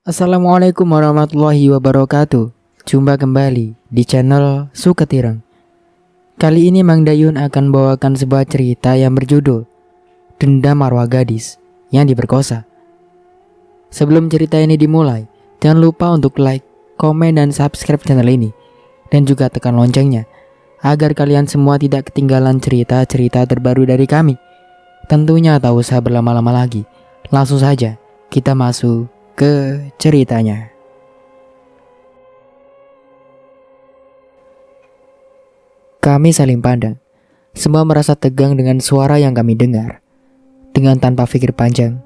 Assalamualaikum warahmatullahi wabarakatuh. Jumpa kembali di channel Suketireng. Kali ini Mang Dayun akan bawakan sebuah cerita yang berjudul Dendam Arwah Gadis yang Diperkosa. Sebelum cerita ini dimulai, jangan lupa untuk like, komen, dan subscribe channel ini, dan juga tekan loncengnya agar kalian semua tidak ketinggalan cerita-cerita terbaru dari kami. Tentunya tak usah berlama-lama lagi, langsung saja kita masuk ke ceritanya. Kami saling pandang. Semua merasa tegang dengan suara yang kami dengar. Dengan tanpa pikir panjang,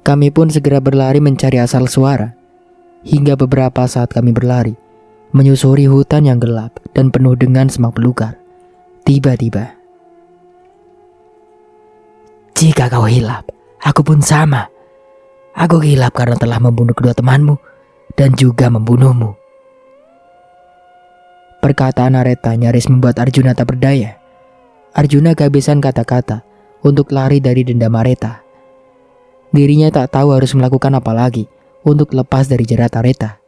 kami pun segera berlari mencari asal suara. Hingga beberapa saat kami berlari, menyusuri hutan yang gelap dan penuh dengan semak belukar. Tiba-tiba, "Jika kau hilap, aku pun sama. Aku hilap karena telah membunuh kedua temanmu dan juga membunuhmu." Perkataan Areta nyaris membuat Arjuna tak berdaya. Arjuna kehabisan kata-kata untuk lari dari dendam Areta. Dirinya tak tahu harus melakukan apa lagi untuk lepas dari jerat Areta.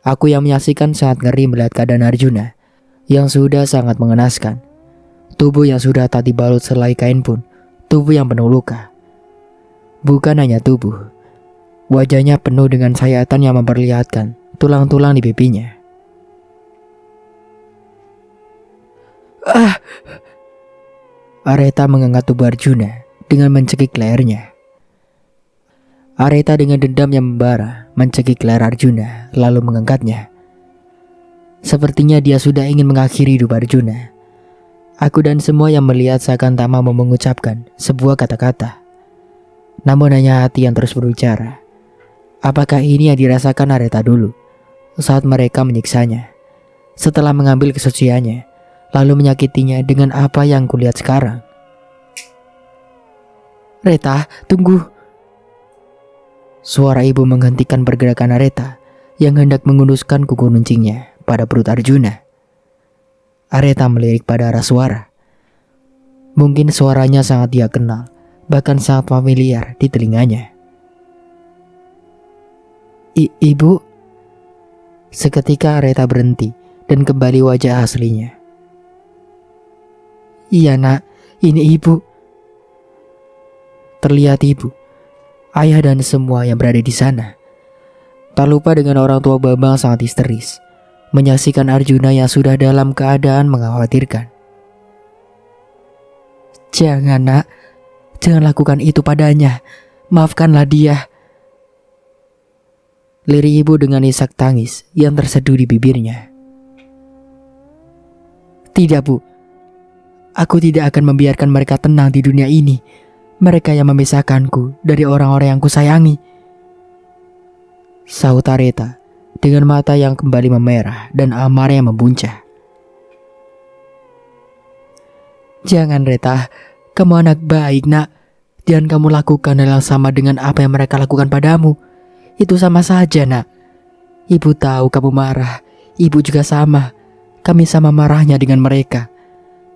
Aku yang menyaksikan sangat ngeri melihat keadaan Arjuna yang sudah sangat mengenaskan. Tubuh yang sudah tak dibalut selai kain pun, tubuh yang penuh luka. Bukan hanya tubuh, wajahnya penuh dengan sayatan yang memperlihatkan tulang-tulang di pipinya. Areta mengangkat tubuh Arjuna dengan mencekik lehernya. Areta dengan dendam yang membara mencekik leher Arjuna lalu mengangkatnya. Sepertinya dia sudah ingin mengakhiri hidup Arjuna. Aku dan semua yang melihat seakan tak mau mengucapkan sebuah kata-kata. Namun hanya hati yang terus berbicara. Apakah ini yang dirasakan Areta dulu saat mereka menyiksanya, setelah mengambil kesuciannya, lalu menyakitinya dengan apa yang kulihat sekarang? "Reta, tunggu!" Suara ibu menghentikan pergerakan Areta yang hendak mengunduskan kuku nuncingnya pada perut Arjuna. Areta melirik pada arah suara. Mungkin suaranya sangat dia kenal, bahkan sangat familiar di telinganya. Ibu?" Seketika Areta berhenti dan kembali wajah aslinya. "Iya nak, ini ibu." Terlihat ibu, ayah dan semua yang berada di sana. Tak lupa dengan orang tua Bambang sangat histeris menyaksikan Arjuna yang sudah dalam keadaan mengkhawatirkan. "Jangan nak, jangan lakukan itu padanya. Maafkanlah dia." Lirik ibu dengan isak tangis yang terseduh di bibirnya. "Tidak bu, aku tidak akan membiarkan mereka tenang di dunia ini. Mereka yang memisahkanku dari orang-orang yang kusayangi," sahut Areta dengan mata yang kembali memerah dan amarah yang membuncah. "Jangan Reta, kamu anak baik nak. Jangan kamu lakukan hal yang sama dengan apa yang mereka lakukan padamu. Itu sama saja nak. Ibu tahu kamu marah, ibu juga sama. Kami sama marahnya dengan mereka.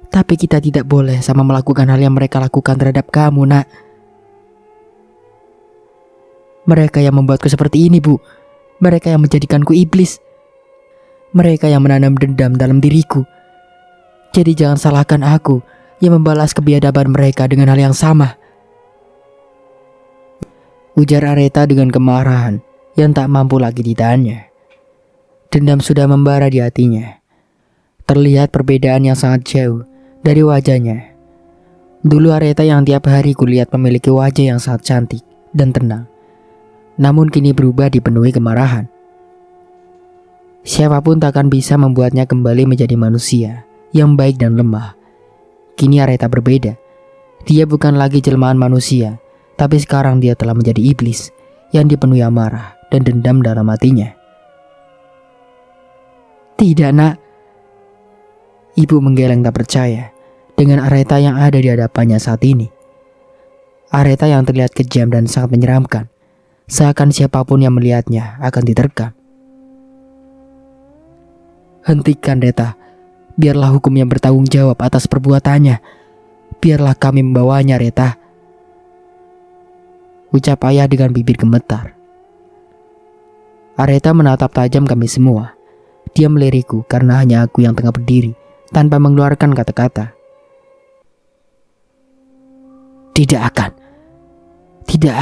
Tapi kita tidak boleh sama melakukan hal yang mereka lakukan terhadap kamu nak. Mereka yang membuatku seperti ini bu. Mereka yang menjadikanku iblis. Mereka yang menanam dendam dalam diriku. Jadi jangan salahkan aku yang membalas kebiadaban mereka dengan hal yang sama," ujar Areta dengan kemarahan yang tak mampu lagi ditahannya. Dendam sudah membara di hatinya. Terlihat perbedaan yang sangat jauh dari wajahnya. Dulu Areta yang tiap hari kulihat memiliki wajah yang sangat cantik dan tenang. Namun kini berubah dipenuhi kemarahan. Siapapun takkan bisa membuatnya kembali menjadi manusia yang baik dan lemah. Kini Areta berbeda. Dia bukan lagi jelmaan manusia, tapi sekarang dia telah menjadi iblis yang dipenuhi amarah dan dendam dalam hatinya. "Tidak nak." Ibu menggeleng tak percaya dengan Areta yang ada di hadapannya saat ini. Areta yang terlihat kejam dan sangat menyeramkan, seakan siapapun yang melihatnya akan diterkam. "Hentikan Reta, biarlah hukum yang bertanggung jawab atas perbuatannya. Biarlah kami membawanya Reta," ucap ayah dengan bibir gemetar. Areta menatap tajam kami semua. Dia melirikku karena hanya aku yang tengah berdiri tanpa mengeluarkan kata-kata. Tidak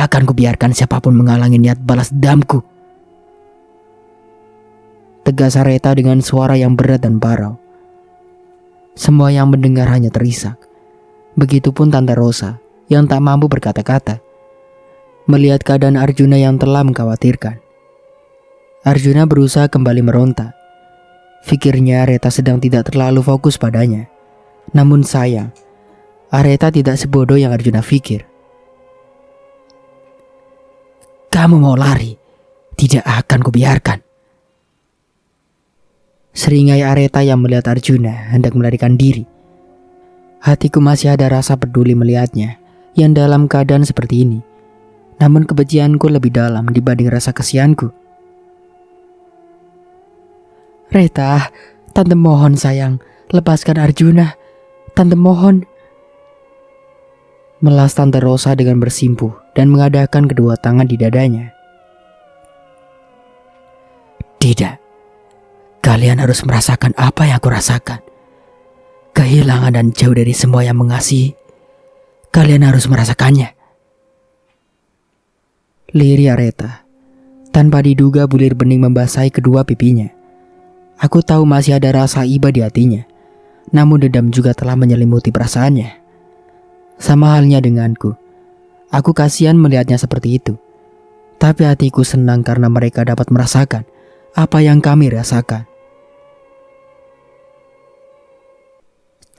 akan kubiarkan siapapun menghalangi niat balas dendamku. Tegas Areta dengan suara yang berat dan parau. Semua yang mendengar hanya terisak. Begitupun Tante Rosa yang tak mampu berkata-kata melihat keadaan Arjuna yang telah mengkhawatirkan. Arjuna berusaha kembali meronta. Pikirnya Areta sedang tidak terlalu fokus padanya. Namun sayang, Areta tidak sebodoh yang Arjuna pikir. Kamu mau lari? Tidak akan kubiarkan. Seringai Areta yang melihat Arjuna hendak melarikan diri. Hatiku masih ada rasa peduli melihatnya yang dalam keadaan seperti ini. Namun kebencianku lebih dalam dibanding rasa kasihanku. Reta, Tante mohon sayang, lepaskan Arjuna. Tante mohon. Melas Tante Rosa dengan bersimpuh dan mengadakan kedua tangan di dadanya. Tidak, kalian harus merasakan apa yang aku rasakan. Kehilangan dan jauh dari semua yang mengasihi. Kalian harus merasakannya. Lirih Areta. Tanpa diduga bulir bening membasahi kedua pipinya. Aku tahu masih ada rasa iba di hatinya. Namun dendam juga telah menyelimuti perasaannya. Sama halnya denganku. Aku kasihan melihatnya seperti itu. Tapi hatiku senang karena mereka dapat merasakan apa yang kami rasakan.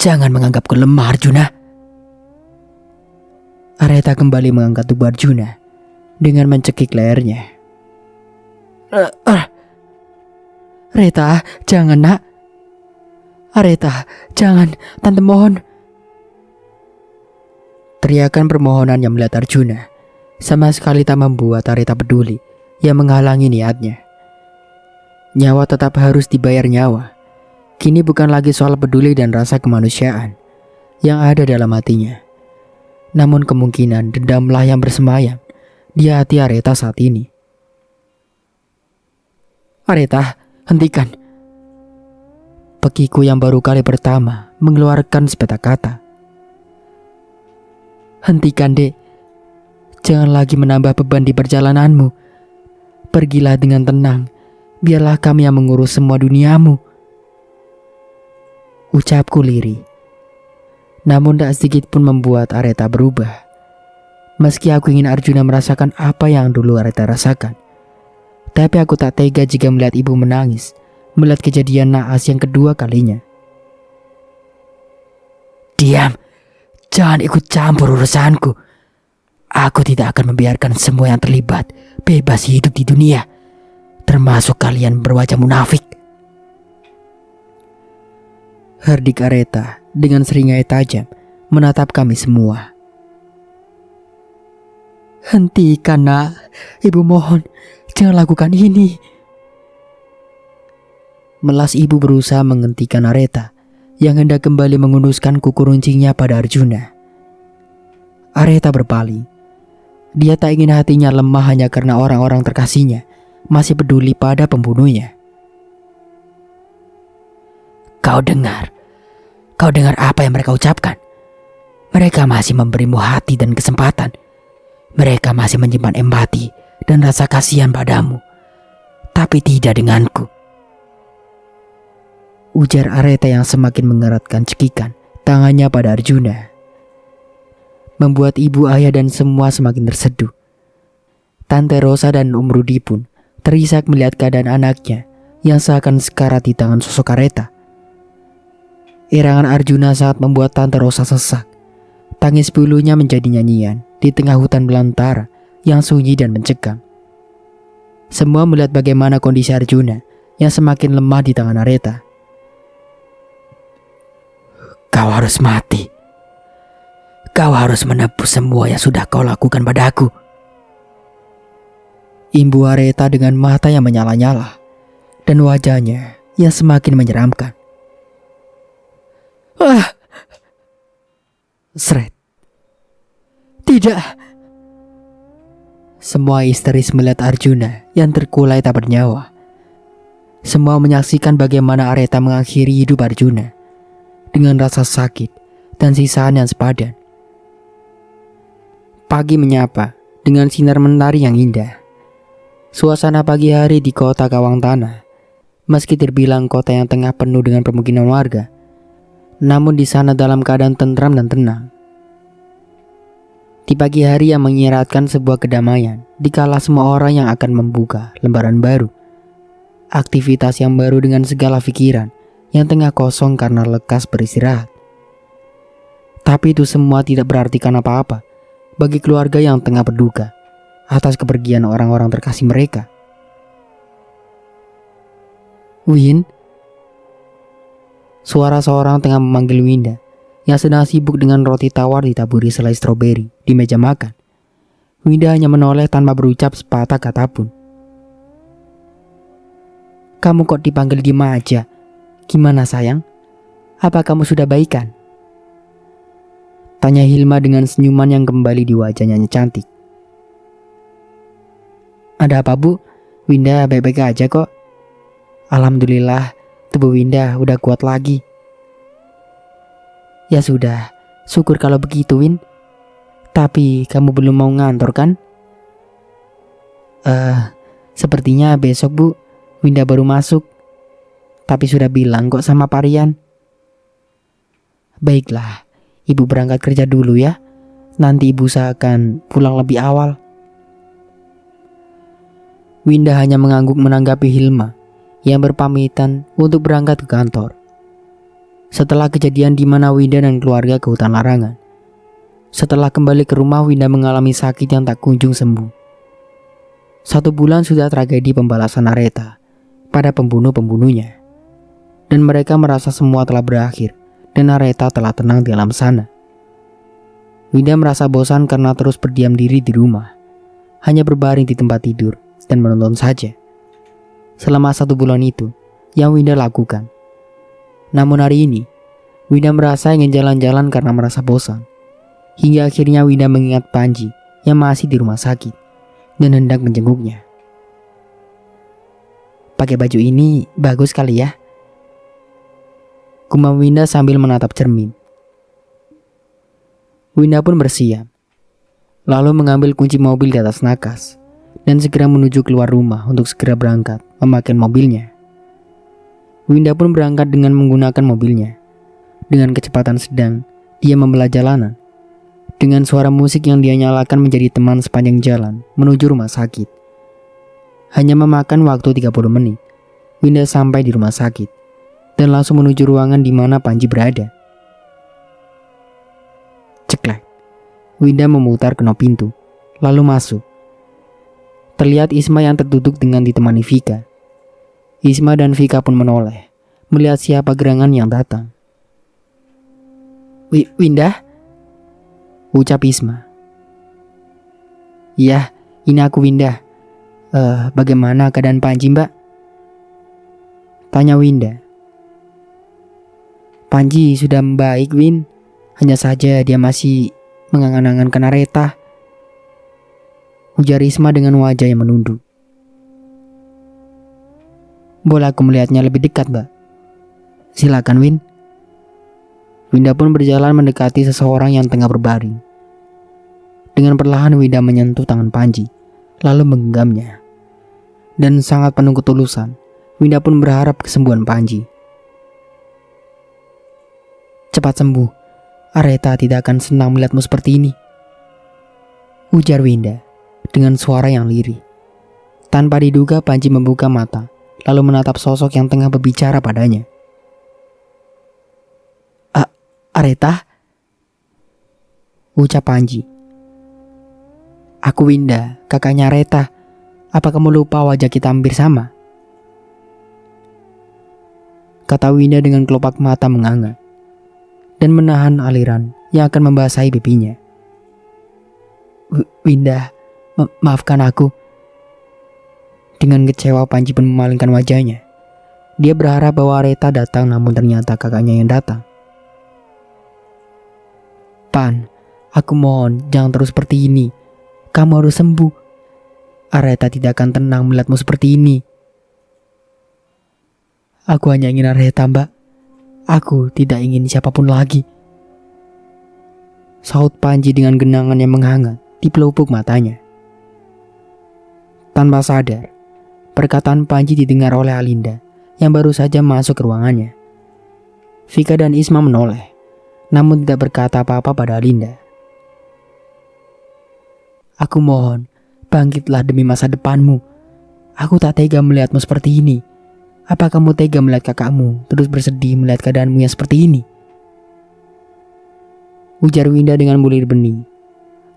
Jangan menganggapku lemah, Arjuna. Areta kembali mengangkat tubuh Arjuna dengan mencekik lehernya. Reta, jangan nak. Areta, jangan, Tante mohon. Teriakan permohonan yang melihat Arjuna sama sekali tak membuat Areta peduli yang menghalangi niatnya. Nyawa tetap harus dibayar nyawa. Kini bukan lagi soal peduli dan rasa kemanusiaan yang ada dalam hatinya. Namun kemungkinan dendamlah yang bersemayam di hati Areta saat ini. Areta, hentikan. Pekiku yang baru kali pertama mengeluarkan sepeta kata. Hentikan, Dek. Jangan lagi menambah beban di perjalananmu. Pergilah dengan tenang. Biarlah kami yang mengurus semua duniamu. Ucapku lirih. Namun tak sedikit pun membuat Areta berubah. Meski aku ingin Arjuna merasakan apa yang dulu Areta rasakan. Tapi aku tak tega jika melihat ibu menangis, melihat kejadian naas yang kedua kalinya. Diam, jangan ikut campur urusanku. Aku tidak akan membiarkan semua yang terlibat bebas hidup di dunia, termasuk kalian berwajah munafik. Herdik Areta dengan seringai tajam menatap kami semua. Hentikan, nak. Ibu mohon, jangan lakukan ini. Melas ibu berusaha menghentikan Areta yang hendak kembali mengunduskan kuku runcingnya pada Arjuna. Areta berpaling. Dia tak ingin hatinya lemah hanya karena orang-orang terkasihnya masih peduli pada pembunuhnya. Kau dengar apa yang mereka ucapkan? Mereka masih memberimu hati dan kesempatan. Mereka masih menyimpan empati dan rasa kasihan padamu, tapi tidak denganku. Ujar Areta yang semakin mengeratkan cekikan tangannya pada Arjuna. Membuat ibu, ayah dan semua semakin terseduh. Tante Rosa dan Om Rudi pun terisak melihat keadaan anaknya yang seakan sekarat di tangan sosok Areta. Irangan Arjuna saat membuat Tante Rosa sesak. Tangis bulunya menjadi nyanyian di tengah hutan belantara yang sunyi dan mencekam. Semua melihat bagaimana kondisi Arjuna yang semakin lemah di tangan Areta. Kau harus mati. Kau harus menebus semua yang sudah kau lakukan padaku. Imbu Areta dengan mata yang menyala-nyala dan wajahnya yang semakin menyeramkan. Sret. Tidak. Semua histeris melihat Arjuna yang terkulai tak bernyawa. Semua menyaksikan bagaimana Areta mengakhiri hidup Arjuna dengan rasa sakit dan sisaan yang sepadan. Pagi menyapa dengan sinar mentari yang indah. Suasana pagi hari di kota Kawang Tanah, meski terbilang kota yang tengah penuh dengan permukiman warga, namun di sana dalam keadaan tentram dan tenang. Di pagi hari yang menyiratkan sebuah kedamaian, dikala semua orang yang akan membuka lembaran baru, aktivitas yang baru dengan segala pikiran yang tengah kosong karena lekas beristirahat. Tapi itu semua tidak berartikan apa-apa bagi keluarga yang tengah berduka atas kepergian orang-orang terkasih mereka. Win, suara seorang tengah memanggil Winda yang sedang sibuk dengan roti tawar ditaburi selai stroberi di meja makan. Winda hanya menoleh tanpa berucap sepatah kata pun. Kamu kok dipanggil diem aja? Gimana sayang? Apa kamu sudah baikan? Tanya Hilma dengan senyuman yang kembali di wajahnya yang cantik. Ada apa bu? Winda baik-baik aja kok. Alhamdulillah, tubuh Winda udah kuat lagi. Ya sudah, syukur kalau begitu Win. Tapi kamu belum mau ngantor kan? Sepertinya besok bu, Winda baru masuk. Tapi sudah bilang kok sama Pak Rian. Baiklah, ibu berangkat kerja dulu ya. Nanti ibu usahakan pulang lebih awal. Winda hanya mengangguk menanggapi Hilma yang berpamitan untuk berangkat ke kantor. Setelah kejadian di mana Winda dan keluarga ke hutan larangan. Setelah kembali ke rumah, Winda mengalami sakit yang tak kunjung sembuh. 1 bulan sudah tragedi pembalasan Areta pada pembunuh-pembunuhnya. Dan mereka merasa semua telah berakhir dan Areta telah tenang di alam sana. Winda merasa bosan karena terus berdiam diri di rumah, hanya berbaring di tempat tidur dan menonton saja. Selama 1 bulan itu yang Winda lakukan. Namun hari ini, Winda merasa ingin jalan-jalan karena merasa bosan. Hingga akhirnya Winda mengingat Panji yang masih di rumah sakit dan hendak menjenguknya. Pakai baju ini bagus kali ya, gumam Winda sambil menatap cermin. Winda pun bersiap, lalu mengambil kunci mobil di atas nakas dan segera menuju keluar rumah untuk segera berangkat memakai mobilnya. Winda pun berangkat dengan menggunakan mobilnya. Dengan kecepatan sedang, dia membelah jalanan. Dengan suara musik yang dia nyalakan menjadi teman sepanjang jalan menuju rumah sakit. Hanya memakan waktu 30 menit, Winda sampai di rumah sakit dan langsung menuju ruangan di mana Panji berada. Ceklek, Winda memutar kenop pintu, lalu masuk. Terlihat Isma yang terduduk dengan ditemani Vika. Isma dan Vika pun menoleh, melihat siapa gerangan yang datang. Winda? Ucap Isma. Iya, ini aku Winda. Bagaimana keadaan Panji mbak? Tanya Winda. Panji sudah membaik Win. Hanya saja dia masih mengangan-angankan Areta. Ujar Isma dengan wajah yang menunduk. Boleh aku melihatnya lebih dekat, Mbak? Silakan, Win. Winda pun berjalan mendekati seseorang yang tengah berbaring. Dengan perlahan Winda menyentuh tangan Panji, lalu menggenggamnya. Dan sangat penuh ketulusan, Winda pun berharap kesembuhan Panji. Cepat sembuh, Areta tidak akan senang melihatmu seperti ini. Ujar Winda dengan suara yang lirih. Tanpa diduga Panji membuka mata, lalu menatap sosok yang tengah berbicara padanya. Areta? Ucap Panji. Aku Winda, kakaknya Areta. Apa kamu lupa wajah kita hampir sama? Kata Winda dengan kelopak mata menganga dan menahan aliran yang akan membasahi pipinya. Winda, maafkan aku. Dengan kecewa Panji pun memalingkan wajahnya. Dia berharap bahwa Areta datang, namun ternyata kakaknya yang datang. Pan, aku mohon jangan terus seperti ini. Kamu harus sembuh. Areta tidak akan tenang melihatmu seperti ini. Aku hanya ingin Areta, Mbak. Aku tidak ingin siapapun lagi. Saut Panji dengan genangan yang menghangat di pelupuk matanya. Tanpa sadar, perkataan Panji didengar oleh Alinda yang baru saja masuk ke ruangannya. Vika dan Isma menoleh, namun tidak berkata apa-apa pada Alinda. Aku mohon, bangkitlah demi masa depanmu. Aku tak tega melihatmu seperti ini. Apa kamu tega melihat kakakmu terus bersedih melihat keadaanmu yang seperti ini? Ujar Winda dengan bulir bening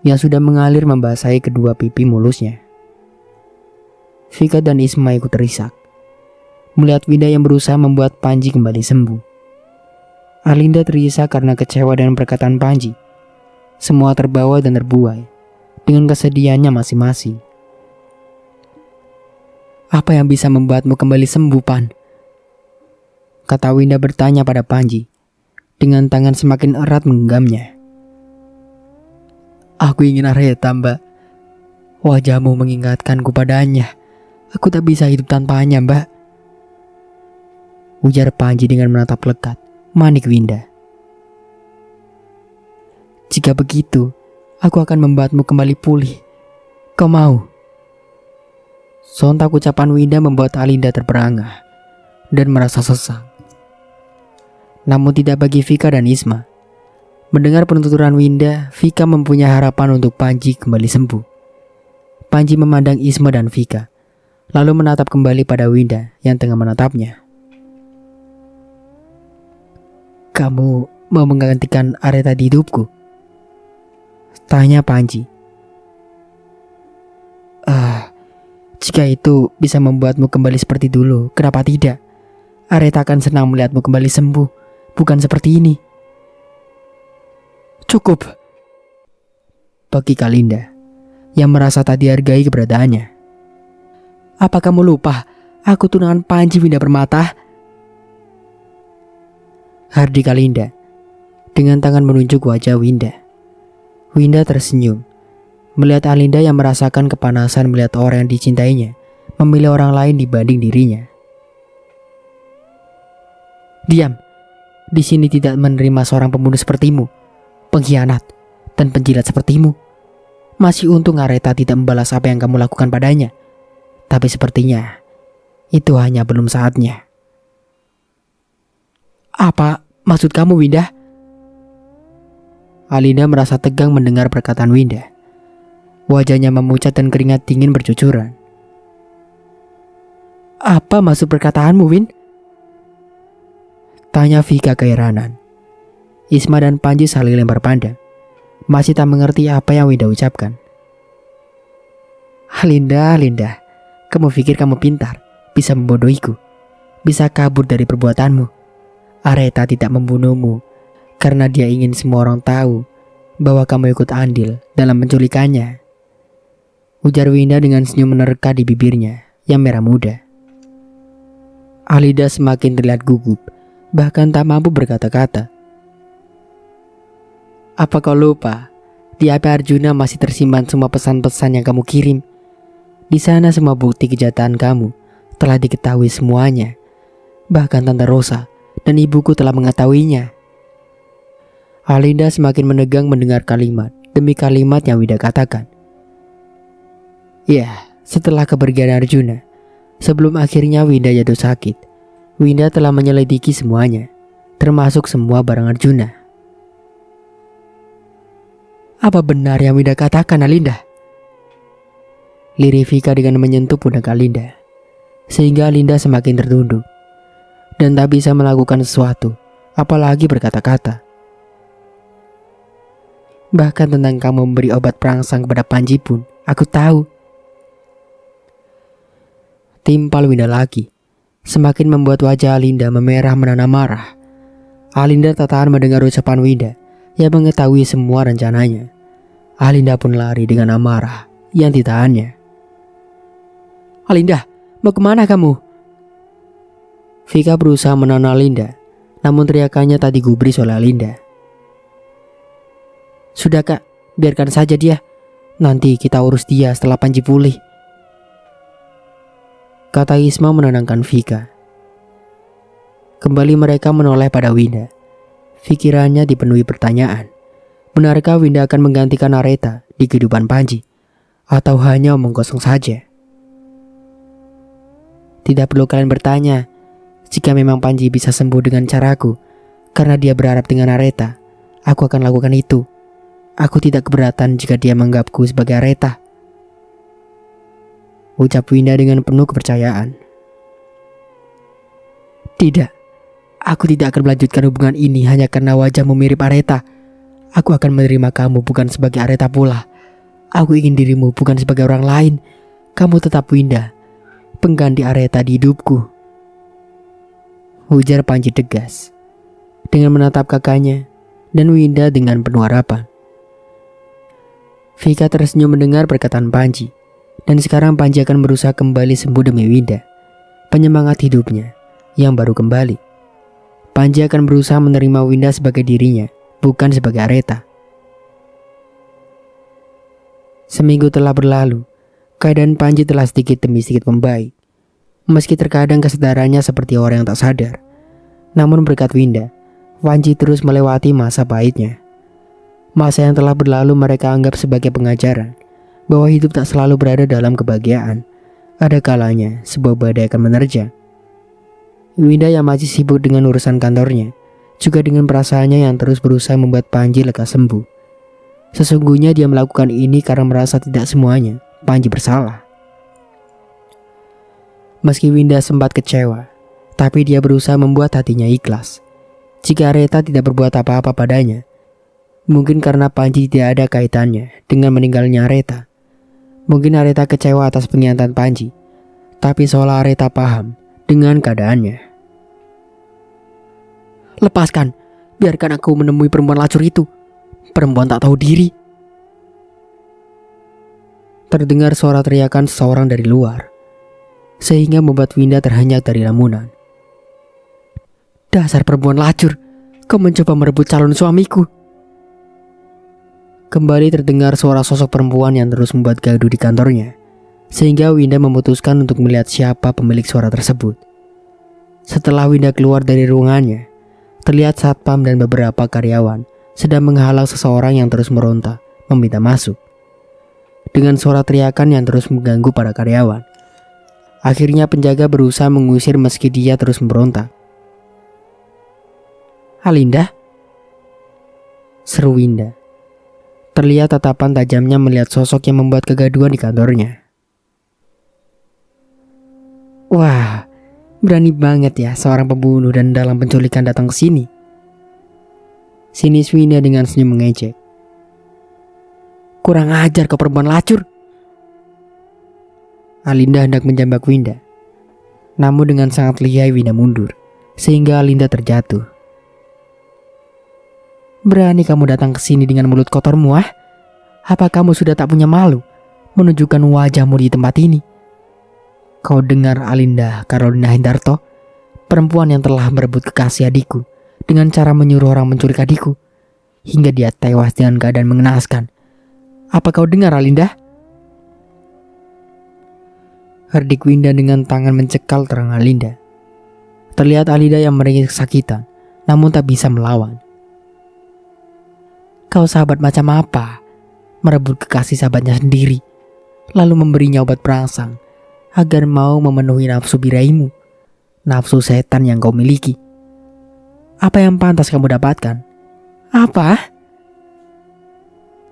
yang sudah mengalir membasahi kedua pipi mulusnya. Vika dan Isma ikut terisak melihat Winda yang berusaha membuat Panji kembali sembuh. Alinda terisak karena kecewa dengan perkataan Panji. Semua terbawa dan terbuai dengan kesedihannya masing-masing. Apa yang bisa membuatmu kembali sembuh, Pan? Kata Winda bertanya pada Panji dengan tangan semakin erat menggenggamnya. Aku ingin Areta, Mbak. Wajahmu mengingatkanku padanya. Aku tak bisa hidup tanpanya, Mbak. Ujar Panji dengan menatap lekat manik Winda. Jika begitu, aku akan membuatmu kembali pulih. Kau mau? Sontak ucapan Winda membuat Alinda terperangah dan merasa sesak. Namun tidak bagi Vika dan Isma. Mendengar penuturan Winda, Vika mempunyai harapan untuk Panji kembali sembuh. Panji memandang Isma dan Vika, lalu menatap kembali pada Winda yang tengah menatapnya. Kamu mau menggantikan Areta di hidupku? Tanya Panji. Jika itu bisa membuatmu kembali seperti dulu, kenapa tidak? Areta akan senang melihatmu kembali sembuh, bukan seperti ini. Cukup, bagi Kalinda yang merasa tak dihargai keberadaannya. Apa kamu lupa, aku tunangan Panji Winda Permata? Hardi Kalinda dengan tangan menunjuk wajah Winda. Winda tersenyum melihat Alinda yang merasakan kepanasan melihat orang yang dicintainya memilih orang lain dibanding dirinya. Diam, di sini tidak menerima seorang pembunuh sepertimu, pengkhianat dan penjilat sepertimu. Masih untung Areta tidak membalas apa yang kamu lakukan padanya, tapi sepertinya itu hanya belum saatnya. Apa maksud kamu, Winda? Alinda merasa tegang mendengar perkataan Winda. Wajahnya memucat dan keringat dingin bercucuran. Apa maksud perkataanmu, Win? Tanya Vika keheranan. Isma dan Panji saling lempar pandang, masih tak mengerti apa yang Winda ucapkan. Alinda, kamu pikir kamu pintar, bisa membodohiku, bisa kabur dari perbuatanmu. Areta tidak membunuhmu karena dia ingin semua orang tahu bahwa kamu ikut andil dalam penculikannya. Ujar Winda dengan senyum menerka di bibirnya yang merah muda. Alinda semakin terlihat gugup, bahkan tak mampu berkata-kata. Apa kau lupa, di HP Arjuna masih tersimpan semua pesan-pesan yang kamu kirim. Di sana semua bukti kejahatan kamu telah diketahui semuanya. Bahkan Tante Rosa dan ibuku telah mengetahuinya. Alinda semakin menegang mendengar kalimat demi kalimat yang Winda katakan. Ya, setelah kepergian Arjuna, sebelum akhirnya Winda jatuh sakit, Winda telah menyelidiki semuanya, termasuk semua barang Arjuna. Apa benar yang Winda katakan, Alinda? Lirik Vika dengan menyentuh pundak Alinda, sehingga Alinda semakin tertunduk dan tak bisa melakukan sesuatu, apalagi berkata-kata. Bahkan tentang kamu memberi obat perangsang kepada Panji pun, aku tahu. Timpal Winda lagi, semakin membuat wajah Alinda memerah menanam marah. Alinda tak tahan mendengar ucapan Winda yang mengetahui semua rencananya. Alinda pun lari dengan amarah yang ditahannya. Alinda, mau kemana kamu? Vika berusaha menahan Alinda, namun teriakannya tak digubris oleh Alinda. Sudah kak, biarkan saja dia. Nanti kita urus dia setelah Panji pulih. kata Isma menenangkan Vika. Kembali mereka menoleh pada Winda. Pikirannya dipenuhi pertanyaan. Benarkah Winda akan menggantikan Areta di kehidupan Panji? Atau hanya omong kosong saja? Tidak perlu kalian bertanya. Jika memang Panji bisa sembuh dengan caraku, karena dia berharap dengan Areta, aku akan lakukan itu. Aku tidak keberatan jika dia menganggapku sebagai Areta, ucap Winda dengan penuh kepercayaan. Tidak, aku tidak akan melanjutkan hubungan ini hanya karena wajahmu mirip Areta. Aku akan menerima kamu bukan sebagai Areta pula. Aku ingin dirimu bukan sebagai orang lain. Kamu tetap Winda, pengganti Areta di hidupku, ujar Panji tegas dengan menatap kakaknya dan Winda dengan penuh harapan. Vika tersenyum mendengar perkataan Panji. Dan sekarang Panji akan berusaha kembali sembuh demi Winda, penyemangat hidupnya yang baru kembali. Panji akan berusaha menerima Winda sebagai dirinya, bukan sebagai Areta. Seminggu telah berlalu, keadaan Panji telah sedikit demi sedikit membaik. Meski terkadang kesadarannya seperti orang yang tak sadar, namun berkat Winda, Panji terus melewati masa pahitnya. Masa yang telah berlalu mereka anggap sebagai pengajaran bahwa hidup tak selalu berada dalam kebahagiaan. Ada kalanya sebuah badai akan menerjang. Winda yang masih sibuk dengan urusan kantornya, juga dengan perasaannya yang terus berusaha membuat Panji lekas sembuh. Sesungguhnya dia melakukan ini karena merasa tidak semuanya Panji bersalah. Meski Winda sempat kecewa, tapi dia berusaha membuat hatinya ikhlas. Jika Areta tidak berbuat apa-apa padanya, mungkin karena Panji tidak ada kaitannya dengan meninggalnya Areta. Mungkin Areta kecewa atas pernyataan Panji, tapi seolah Areta paham dengan keadaannya. Lepaskan, biarkan aku menemui perempuan lacur itu. Perempuan tak tahu diri. Terdengar suara teriakan seseorang dari luar, sehingga membuat Winda terhenyak dari lamunan. Dasar perempuan lacur, kau mencoba merebut calon suamiku. Kembali terdengar suara sosok perempuan yang terus membuat gaduh di kantornya, sehingga Winda memutuskan untuk melihat siapa pemilik suara tersebut. Setelah Winda keluar dari ruangannya, terlihat satpam dan beberapa karyawan sedang menghalau seseorang yang terus meronta, meminta masuk. Dengan suara teriakan yang terus mengganggu para karyawan, akhirnya penjaga berusaha mengusir meski dia terus memberontak. Alinda? Seru Winda. Terlihat tatapan tajamnya melihat sosok yang membuat kegaduhan di kantornya. Wah, berani banget ya seorang pembunuh dan dalang penculikan datang ke sini. Sinis Winda dengan senyum mengejek. Kurang ajar kau perempuan lacur. Alinda hendak menjambak Winda, namun dengan sangat lihai Winda mundur, sehingga Alinda terjatuh. Berani kamu datang ke sini dengan mulut kotormu, ah? Apa kamu sudah tak punya malu menunjukkan wajahmu di tempat ini? Kau dengar Alinda Carolina Hendarto, perempuan yang telah merebut kekasih adikku dengan cara menyuruh orang menculik adikku hingga dia tewas dengan keadaan mengenaskan. Apa kau dengar, Alinda? Herdik Winda dengan tangan mencekal terang Alinda. Terlihat Alinda yang meringis kesakitan, namun tak bisa melawan. Kau sahabat macam apa? Merebut kekasih sahabatnya sendiri, lalu memberinya obat perangsang agar mau memenuhi nafsu biraimu, nafsu setan yang kau miliki. Apa yang pantas kamu dapatkan? Apa?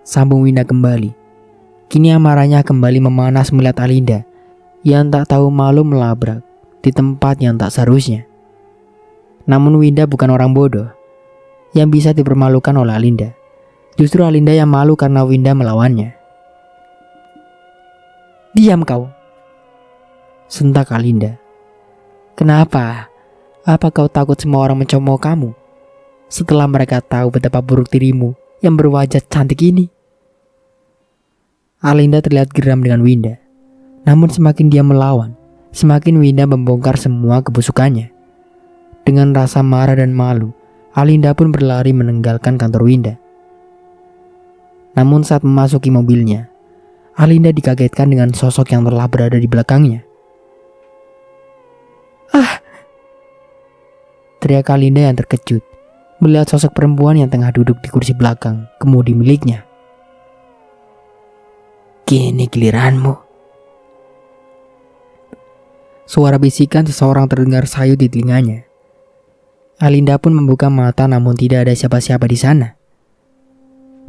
Sambung Winda kembali. Kini amarahnya kembali memanas melihat Alinda yang tak tahu malu melabrak di tempat yang tak seharusnya. Namun Winda bukan orang bodoh yang bisa dipermalukan oleh Alinda. Justru Alinda yang malu karena Winda melawannya. Diam kau, sentak Alinda. Kenapa? Apa kau takut semua orang mencemooh kamu setelah mereka tahu betapa buruk dirimu yang berwajah cantik ini? Alinda terlihat geram dengan Winda. Namun semakin dia melawan, semakin Winda membongkar semua kebusukannya. Dengan rasa marah dan malu, Alinda pun berlari meninggalkan kantor Winda. Namun saat memasuki mobilnya, Alinda dikagetkan dengan sosok yang telah berada di belakangnya. teriak Alinda yang terkejut melihat sosok perempuan yang tengah duduk di kursi belakang kemudi miliknya. "Kini giliranmu." Suara bisikan seseorang terdengar sayu di telinganya. Alinda pun membuka mata namun tidak ada siapa-siapa di sana.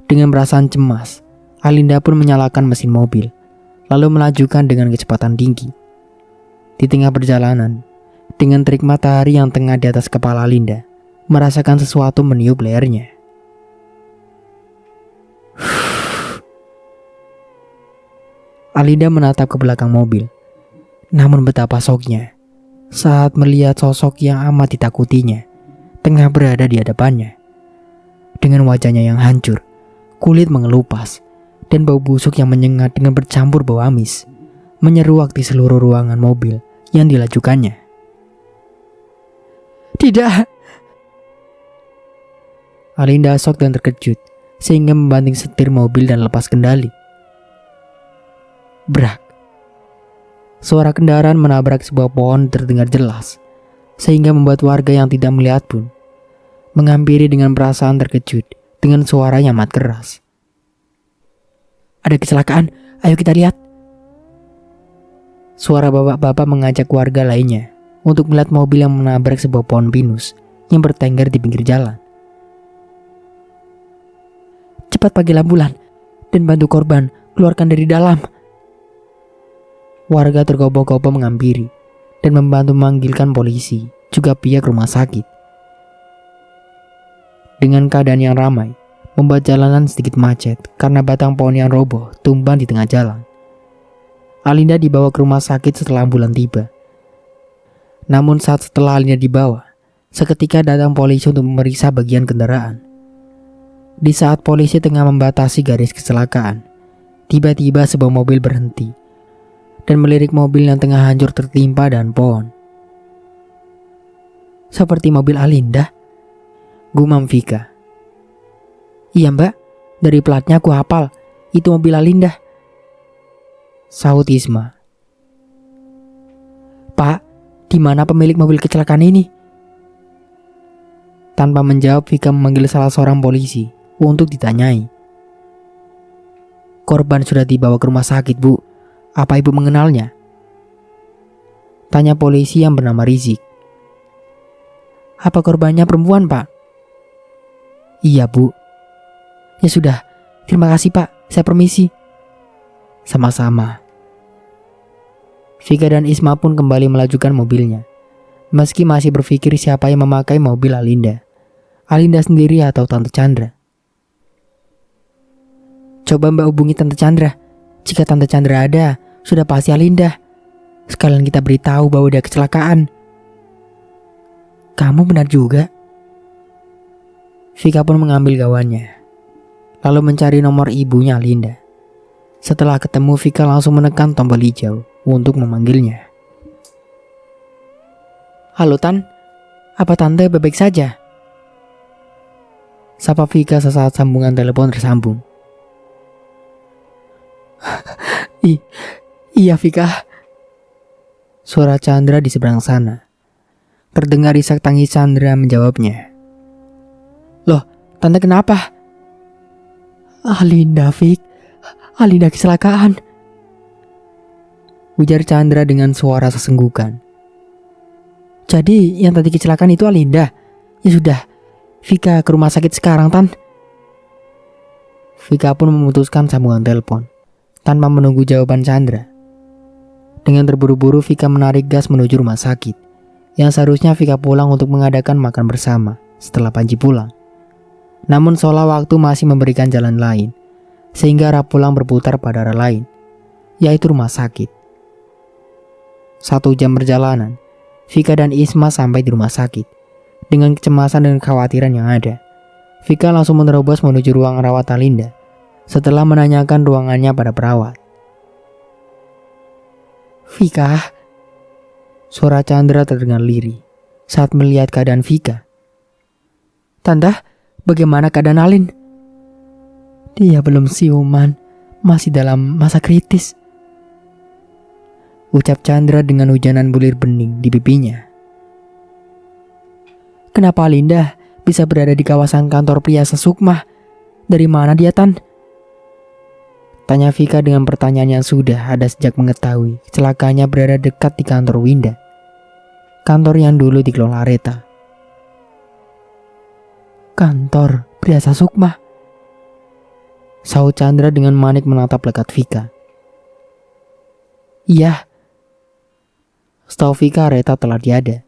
Dengan perasaan cemas, Alinda pun menyalakan mesin mobil, lalu melajukan dengan kecepatan tinggi. Di tengah perjalanan, dengan terik matahari yang tengah di atas kepala Alinda, merasakan sesuatu meniup lehernya. Alinda menatap ke belakang mobil. Namun betapa syoknya saat melihat sosok yang amat ditakutinya tengah berada di hadapannya. Dengan wajahnya yang hancur, kulit mengelupas, dan bau busuk yang menyengat dengan bercampur bau amis menyeruak di seluruh ruangan mobil yang dilajukannya. "Tidak!" Alinda syok dan terkejut sehingga membanting setir mobil dan lepas kendali. Brak! Suara kendaraan menabrak sebuah pohon terdengar jelas, sehingga membuat warga yang tidak melihat pun menghampiri dengan perasaan terkejut dengan suara yang amat keras. "Ada kecelakaan, ayo kita lihat." Suara bapak-bapak mengajak warga lainnya untuk melihat mobil yang menabrak sebuah pohon pinus yang bertengger di pinggir jalan. "Cepat panggil ambulan dan bantu korban keluarkan dari dalam." Warga tergopoh-gopoh menghampiri dan membantu memanggilkan polisi, juga pihak rumah sakit. Dengan keadaan yang ramai, membuat jalanan sedikit macet karena batang pohon yang roboh tumbang di tengah jalan. Alinda dibawa ke rumah sakit setelah ambulan tiba. Namun setelah Alinda dibawa, seketika datang polisi untuk memeriksa bagian kendaraan. Di saat polisi tengah membatasi garis kecelakaan, tiba-tiba sebuah mobil berhenti dan melirik mobil yang tengah hancur tertimpa dan pohon. "Seperti mobil Alinda," gumam Vika. "Iya mbak, dari platnya aku hafal, itu mobil Alinda," sahut Isma. "Pak, di mana pemilik mobil kecelakaan ini?" Tanpa menjawab, Vika memanggil salah seorang polisi untuk ditanyai. "Korban sudah dibawa ke rumah sakit, Bu. Apa ibu mengenalnya?" tanya polisi yang bernama Rizik. "Apa korbannya perempuan, Pak?" "Iya, Bu." "Ya sudah, terima kasih Pak, saya permisi." "Sama-sama." Vika dan Isma pun kembali melajukan mobilnya. Meski masih berpikir siapa yang memakai mobil Alinda sendiri atau Tante Chandra. "Coba Mbak hubungi Tante Chandra. Jika Tante Chandra ada, sudah pasti Alinda. Sekalian kita beritahu bahwa dia kecelakaan." "Kamu benar juga." Vika pun mengambil gawannya, lalu mencari nomor ibunya Alinda. Setelah ketemu, Vika langsung menekan tombol hijau untuk memanggilnya. "Halo Tan, apa Tante baik-baik saja?" sapa Vika sesaat sambungan telepon tersambung. Iya Vika." Suara Chandra di seberang sana. Terdengar isak tangis Chandra menjawabnya. "Loh, Tante kenapa?" "Alinda, Vik. Alinda kecelakaan," ujar Chandra dengan suara sesenggukan. "Jadi yang tadi kecelakaan itu Alinda? Ya sudah, Vika ke rumah sakit sekarang, Tan." Vika pun memutuskan sambungan telepon tanpa menunggu jawaban Chandra. Dengan terburu-buru, Vika menarik gas menuju rumah sakit yang seharusnya Vika pulang untuk mengadakan makan bersama setelah Panji pulang. Namun seolah waktu masih memberikan jalan lain, sehingga arah pulang berputar pada arah lain, yaitu rumah sakit. 1 jam perjalanan, Vika dan Isma sampai di rumah sakit. Dengan kecemasan dan kekhawatiran yang ada, Vika langsung menerobos menuju ruang rawat Alinda setelah menanyakan ruangannya pada perawat. "Vika," suara Chandra terdengar lirih saat melihat keadaan Vika. "Tante, bagaimana keadaan Alin?" "Dia belum siuman, masih dalam masa kritis," ucap Chandra dengan hujanan bulir bening di pipinya. Kenapa Linda bisa berada di kawasan kantor Priyasa Sukma? Dari mana dia, Tan? Tanya Vika dengan pertanyaan yang sudah ada sejak mengetahui kecelakaannya berada dekat di kantor Winda. Kantor yang dulu dikelola Reta. Kantor Priyasa Sukma? Sahut Chandra dengan manik menatap lekat Vika. Iya. Setahu Vika, Reta telah tiada.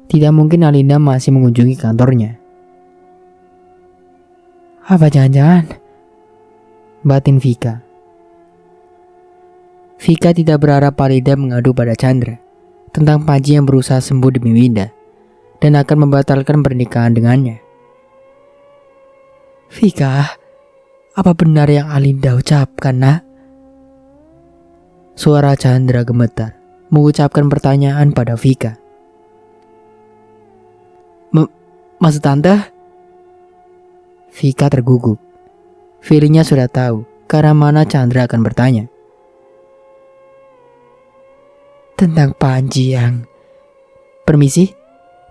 Tidak mungkin Alinda masih mengunjungi kantornya. Apa jangan-jangan? Batin Vika. Vika tidak berharap Alinda mengadu pada Chandra tentang Panji yang berusaha sembuh demi Winda dan akan membatalkan pernikahan dengannya. Vika, apa benar yang Alinda ucapkan, nak? Suara Chandra gemetar mengucapkan pertanyaan pada Vika. Maksud tante? Vika tergugup. Feelingnya sudah tahu ke arah mana Chandra akan bertanya. Tentang Panji yang... Permisi,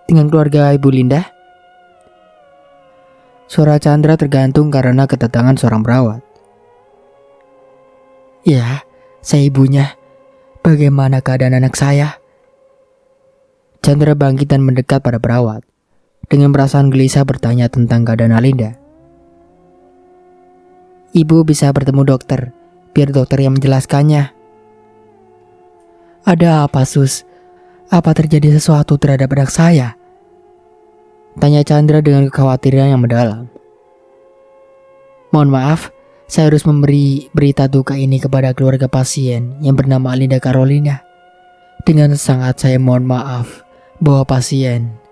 dengan keluarga Ibu Linda? Suara Chandra tergantung karena kedatangan seorang perawat. Ya, saya ibunya. Bagaimana keadaan anak saya? Chandra bangkit dan mendekat pada perawat. Dengan perasaan gelisah bertanya tentang keadaan Alinda. Ibu bisa bertemu dokter, biar dokter yang menjelaskannya. Ada apa, Sus? Apa terjadi sesuatu terhadap anak saya? Tanya Chandra dengan kekhawatiran yang mendalam. Mohon maaf, saya harus memberi berita duka ini kepada keluarga pasien yang bernama Alinda Carolina. Dengan sangat saya mohon maaf bahwa pasien...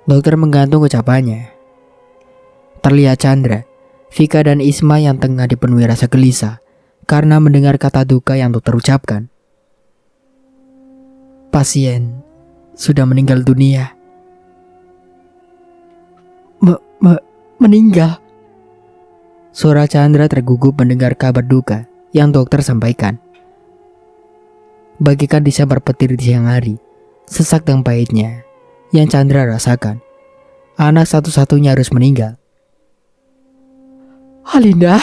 Dokter menggantung ucapannya. Terlihat Chandra, Vika dan Isma yang tengah dipenuhi rasa gelisah karena mendengar kata duka yang dokter ucapkan. Pasien sudah meninggal dunia. Meninggal? Suara Chandra tergugup mendengar kabar duka yang dokter sampaikan. Bagikan disambar petir di siang hari, sesak dan pahitnya yang Chandra rasakan. Anak satu-satunya harus meninggal. Alinda.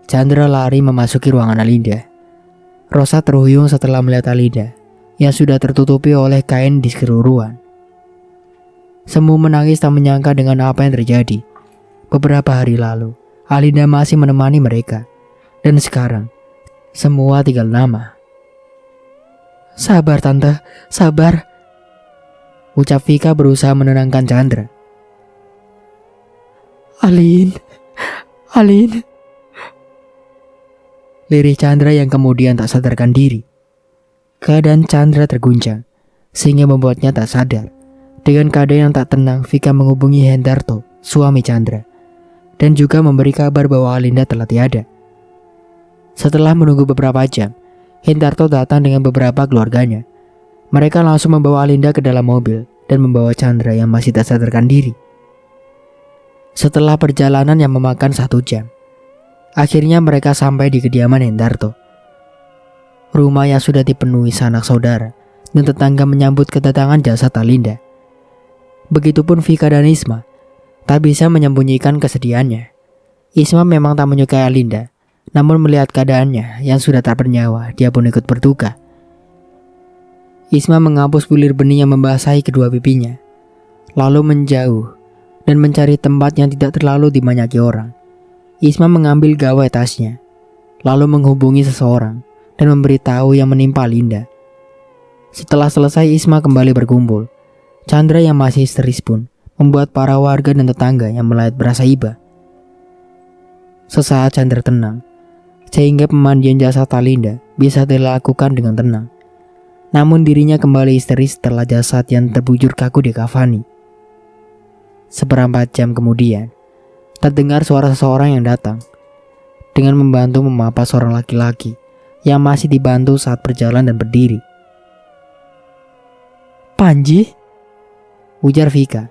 Chandra lari memasuki ruangan Alinda. Rosa terhuyung setelah melihat Alinda yang sudah tertutupi oleh kain di sekeruruan. Semua menangis tak menyangka dengan apa yang terjadi. Beberapa hari lalu, Alinda masih menemani mereka. Dan sekarang, semua tinggal nama. Sabar tante, sabar. Ucap Vika berusaha menenangkan Chandra. Alin. Lirih Chandra yang kemudian tak sadarkan diri. Keadaan Chandra terguncang, sehingga membuatnya tak sadar. Dengan keadaan yang tak tenang, Vika menghubungi Hendarto, suami Chandra, dan juga memberi kabar bahwa Alinda telah tiada. Setelah menunggu beberapa jam, Hendarto datang dengan beberapa keluarganya. Mereka langsung membawa Alinda ke dalam mobil dan membawa Chandra yang masih tak sadarkan diri. Setelah perjalanan yang memakan 1 jam, akhirnya mereka sampai di kediaman Hendarto. Rumah yang sudah dipenuhi sanak saudara dan tetangga menyambut kedatangan jasad Alinda. Begitupun Vika dan Isma, tak bisa menyembunyikan kesedihannya. Isma memang tak menyukai Alinda, namun melihat keadaannya yang sudah tak bernyawa, dia pun ikut berduka. Isma menghapus bulir benih yang membasahi kedua pipinya, lalu menjauh dan mencari tempat yang tidak terlalu dimanyaki orang. Isma mengambil gawai tasnya, lalu menghubungi seseorang dan memberitahu yang menimpa Alinda. Setelah selesai, Isma kembali berkumpul. Chandra yang masih histeris pun membuat para warga dan tetangga yang melayat berasa iba. Sesaat Chandra tenang, sehingga pemandian jasad Alinda bisa dilakukan dengan tenang. Namun dirinya kembali histeris setelah jasad yang terbujur kaku dikafani. Seperempat jam kemudian, terdengar suara seseorang yang datang dengan membantu memapa seorang laki-laki yang masih dibantu saat berjalan dan berdiri. Panji? Ujar Vika,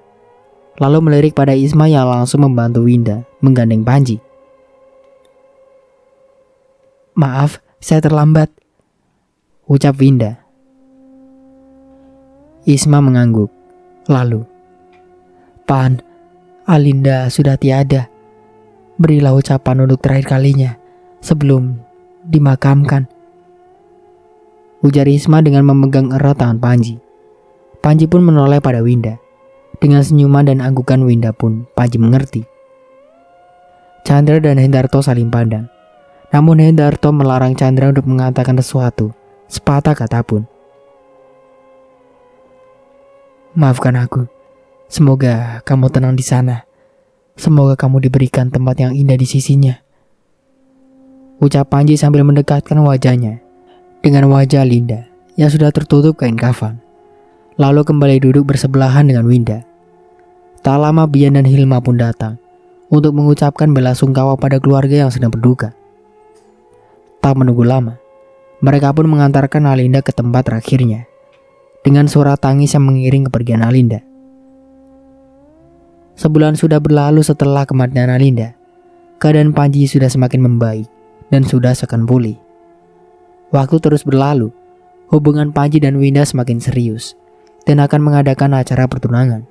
lalu melirik pada Isma yang langsung membantu Winda menggandeng Panji. Maaf, saya terlambat, ucap Winda. Isma mengangguk. Lalu, "Pan, Alinda sudah tiada. Berilah ucapan untuk terakhir kalinya sebelum dimakamkan," ujar Isma dengan memegang erat tangan Panji. Panji pun menoleh pada Winda. Dengan senyuman dan anggukan Winda pun Panji mengerti. Chandra dan Hendarto saling pandang. Namun Hendarto melarang Chandra untuk mengatakan sesuatu, sepatah kata pun. "Maafkan aku. Semoga kamu tenang di sana. Semoga kamu diberikan tempat yang indah di sisinya," ucap Panji sambil mendekatkan wajahnya dengan wajah Linda yang sudah tertutup kain kafan. Lalu kembali duduk bersebelahan dengan Winda. Tak lama Bian dan Hilma pun datang untuk mengucapkan belasungkawa pada keluarga yang sedang berduka. Tak menunggu lama, mereka pun mengantarkan Alinda ke tempat terakhirnya dengan suara tangis yang mengiring kepergian Alinda. Sebulan sudah berlalu setelah kematian Alinda. Keadaan Panji sudah semakin membaik dan sudah seakan pulih. Waktu terus berlalu, hubungan Panji dan Winda semakin serius dan akan mengadakan acara pertunangan.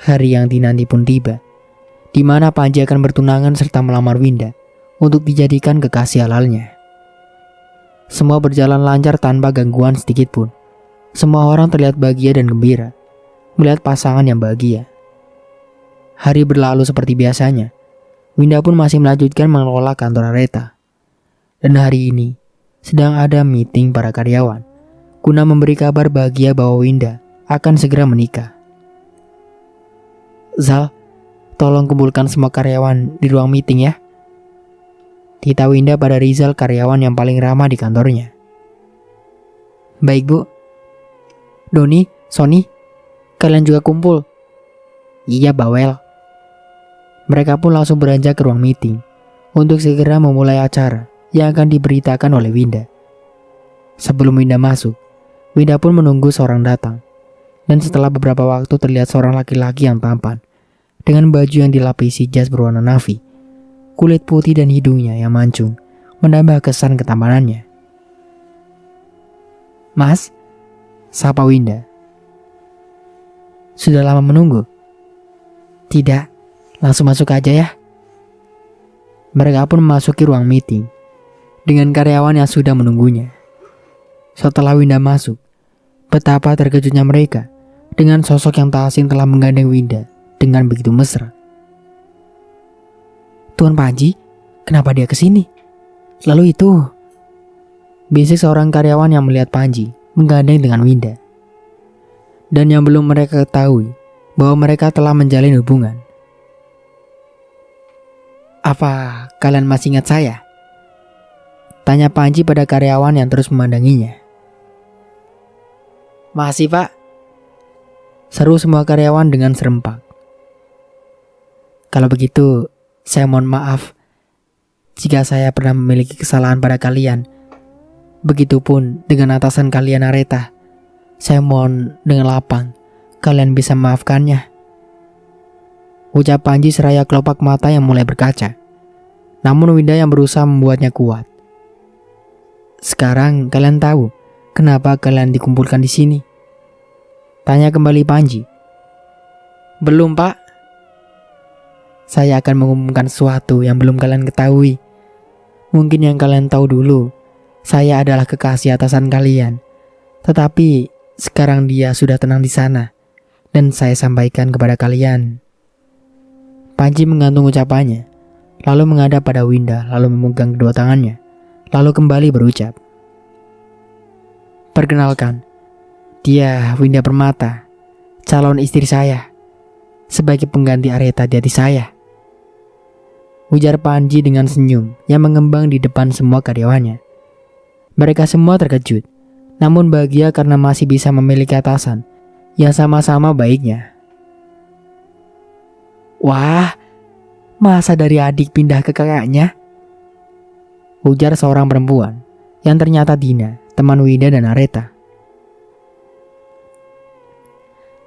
Hari yang dinanti pun tiba, di mana Panji akan bertunangan serta melamar Winda untuk dijadikan kekasih halalnya. Semua berjalan lancar tanpa gangguan sedikit pun. Semua orang terlihat bahagia dan gembira melihat pasangan yang bahagia. Hari berlalu seperti biasanya. Winda pun masih melanjutkan mengelola kantor Areta. Dan hari ini sedang ada meeting para karyawan guna memberi kabar bahagia bahwa Winda akan segera menikah. "Zal, tolong kumpulkan semua karyawan di ruang meeting ya," titah Winda pada Rizal, karyawan yang paling ramah di kantornya. "Baik, Bu." "Doni, Sony, kalian juga kumpul." "Iya, Bawel." Mereka pun langsung beranjak ke ruang meeting untuk segera memulai acara yang akan diberitakan oleh Winda. Sebelum Winda masuk, Winda pun menunggu seorang datang. Dan setelah beberapa waktu terlihat seorang laki-laki yang tampan dengan baju yang dilapisi jas berwarna navy, kulit putih dan hidungnya yang mancung menambah kesan ketampanannya. "Mas," sapa Winda. "Sudah lama menunggu?" "Tidak, langsung masuk aja ya." Mereka pun memasuki ruang meeting dengan karyawan yang sudah menunggunya. Setelah Winda masuk, betapa terkejutnya mereka dengan sosok yang tak asing telah menggandeng Winda dengan begitu mesra. "Tuan Panji, kenapa dia kesini? Lalu itu," bisik seorang karyawan yang melihat Panji menggandeng dengan Winda. Dan yang belum mereka ketahui bahwa mereka telah menjalin hubungan. "Apa kalian masih ingat saya?" tanya Panji pada karyawan yang terus memandanginya. "Masih, Pak," seru semua karyawan dengan serempak. "Kalau begitu, saya mohon maaf jika saya pernah memiliki kesalahan pada kalian. Begitupun dengan atasan kalian Areta. Saya mohon dengan lapang kalian bisa memaafkannya," ucap Panji seraya kelopak mata yang mulai berkaca. Namun Winda yang berusaha membuatnya kuat. "Sekarang kalian tahu kenapa kalian dikumpulkan di sini?" tanya kembali Panji. "Belum, Pak. Saya akan mengumumkan sesuatu yang belum kalian ketahui. Mungkin yang kalian tahu dulu, saya adalah kekasih atasan kalian. Tetapi sekarang dia sudah tenang di sana, dan saya sampaikan kepada kalian." Panji menggantung ucapannya, lalu menghadap pada Winda, lalu memegang kedua tangannya, lalu kembali berucap, "Perkenalkan, dia Winda Permata, calon istri saya, sebagai pengganti Areta di hati saya," ujar Panji dengan senyum yang mengembang di depan semua karyawannya. Mereka semua terkejut, namun bahagia karena masih bisa memiliki atasan yang sama-sama baiknya. "Wah, masa dari adik pindah ke kakaknya?" ujar seorang perempuan yang ternyata Dina, teman Winda dan Areta.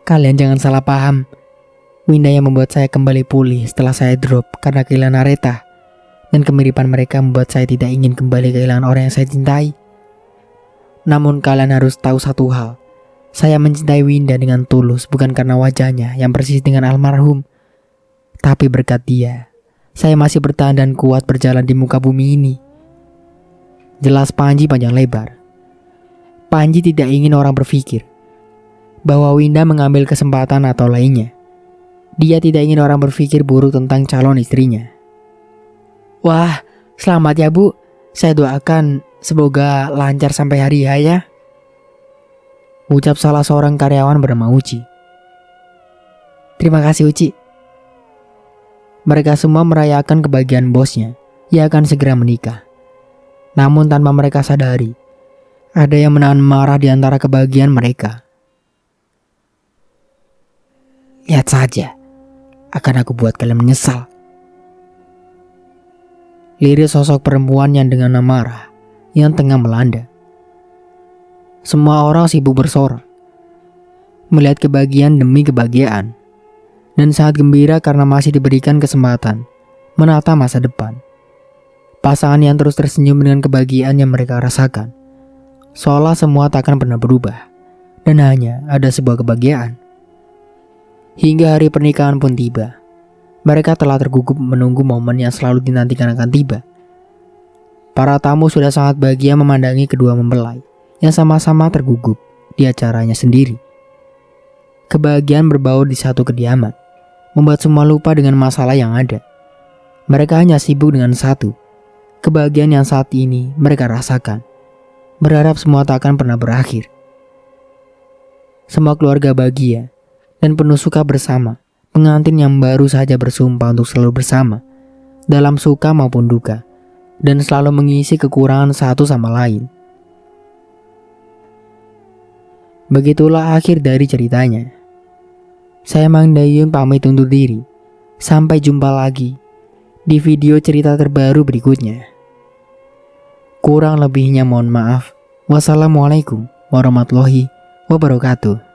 "Kalian jangan salah paham. Winda yang membuat saya kembali pulih setelah saya drop karena kehilangan Areta. Dan kemiripan mereka membuat saya tidak ingin kembali kehilangan orang yang saya cintai. Namun kalian harus tahu satu hal. Saya mencintai Winda dengan tulus bukan karena wajahnya yang persis dengan almarhum, tapi berkat dia, saya masih bertahan dan kuat berjalan di muka bumi ini. Jelas Panji panjang lebar. Panji tidak ingin orang berpikir bahwa Winda mengambil kesempatan atau lainnya. Dia tidak ingin orang berpikir buruk tentang calon istrinya. Wah, selamat ya Bu. Saya doakan semoga lancar sampai hari H ya. Ucap salah seorang karyawan bernama Uci. Terima kasih Uci. Mereka semua merayakan kebahagiaan bosnya. Ia akan segera menikah. Namun tanpa mereka sadari, ada yang menahan marah di antara kebahagiaan mereka. Lihat saja, akan aku buat kalian menyesal. Lirik sosok perempuan yang dengan amarah yang tengah melanda. Semua orang sibuk bersorak, melihat kebahagiaan demi kebahagiaan, dan sangat gembira karena masih diberikan kesempatan menata masa depan. Pasangan yang terus tersenyum dengan kebahagiaan yang mereka rasakan, seolah semua takkan pernah berubah, dan hanya ada sebuah kebahagiaan. Hingga hari pernikahan pun tiba. Mereka telah tergugup menunggu momen yang selalu dinantikan akan tiba. Para tamu sudah sangat bahagia memandangi kedua mempelai yang sama-sama tergugup di acaranya sendiri. Kebahagiaan berbaur di satu kediaman, membuat semua lupa dengan masalah yang ada. Mereka hanya sibuk dengan satu, kebahagiaan yang saat ini mereka rasakan. Berharap semua takkan pernah berakhir. Semua keluarga bahagia dan penuh suka bersama pengantin yang baru saja bersumpah untuk selalu bersama dalam suka maupun duka, dan selalu mengisi kekurangan satu sama lain. Begitulah akhir dari ceritanya. Saya Mang Dayun pamit undur diri. Sampai jumpa lagi di video cerita terbaru berikutnya. Kurang lebihnya mohon maaf. Wassalamualaikum warahmatullahi wabarakatuh.